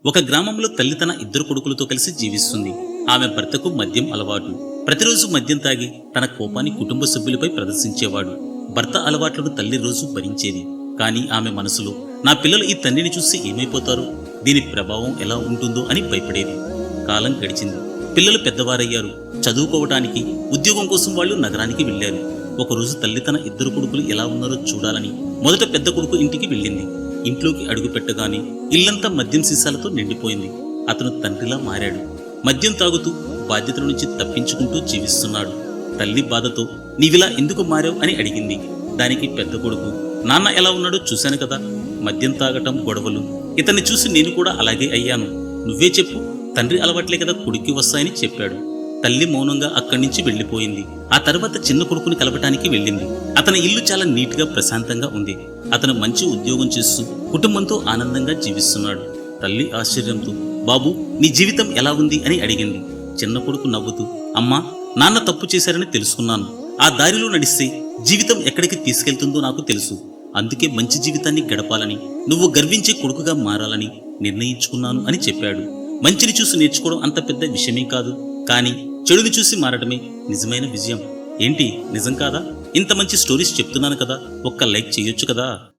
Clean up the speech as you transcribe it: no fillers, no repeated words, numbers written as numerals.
ఒక గ్రామంలో తల్లి తన ఇద్దరు కొడుకులతో కలిసి జీవిస్తుంది. ఆమె భర్తకు మద్యం అలవాటు. ప్రతిరోజు మద్యం తాగి తన కోపాన్ని కుటుంబ సభ్యులపై ప్రదర్శించేవాడు. భర్త అలవాట్లను తల్లి రోజు భరించేది. కానీ ఆమె మనసులో నా పిల్లలు ఈ తండ్రిని చూసి ఏమైపోతారు, దీని ప్రభావం ఎలా ఉంటుందో అని భయపడేది. కాలం గడిచింది. పిల్లలు పెద్దవారయ్యారు. చదువుకోవటానికి, ఉద్యోగం కోసం వాళ్ళు నగరానికి వెళ్లారు. ఒకరోజు తల్లి తన ఇద్దరు కొడుకులు ఎలా ఉన్నారో చూడాలని మొదట పెద్ద కొడుకు ఇంటికి వెళ్ళింది. ఇంట్లోకి అడుగు పెట్టగానే ఇల్లంతా మద్యం సీసాలతో నిండిపోయింది. అతను తండ్రిలా మారాడు. మద్యం తాగుతూ బాధ్యతల నుంచి తప్పించుకుంటూ జీవిస్తున్నాడు. తల్లి బాధతో నీవిలా ఎందుకు మారావు అని అడిగింది. దానికి పెద్ద కొడుకు, నాన్న ఎలా ఉన్నాడో చూశాను కదా, మద్యం తాగటం, గొడవలు, ఇతన్ని చూసి నేను కూడా అలాగే అయ్యాను. నువ్వే చెప్పు, తండ్రి అలవాట్లే కదా కొడుక్కి వస్తాయని చెప్పాడు. తల్లి మౌనంగా అక్కడి నుంచి వెళ్లిపోయింది. ఆ తర్వాత చిన్న కొడుకుని కలపటానికి వెళ్ళింది. అతని ఇల్లు చాలా నీట్ గా ప్రశాంతంగా ఉంది. అతను మంచి ఉద్యోగం చేస్తూ కుటుంబంతో ఆనందంగా జీవిస్తున్నాడు. తల్లి ఆశ్చర్యంతో, బాబు నీ జీవితం ఎలా ఉంది అని అడిగింది. చిన్న కొడుకు నవ్వుతూ, అమ్మా, నాన్న తప్పు చేశారని తెలుసుకున్నాను. ఆ దారిలో నడిస్తే జీవితం ఎక్కడికి తీసుకెళ్తుందో నాకు తెలుసు. అందుకే మంచి జీవితాన్ని గడపాలని, నువ్వు గర్వించే కొడుకుగా మారాలని నిర్ణయించుకున్నాను అని చెప్పాడు. మంచిని చూసి నేర్చుకోవడం అంత పెద్ద విషయమే కాదు, కానీ చెడుని చూసి మారడమే నిజమైన విజయం. ఏంటి, నిజం కాదా? ఇంత మంచి స్టోరీస్ చెప్తున్నాను కదా, ఒక్క లైక్ చేయొచ్చు కదా.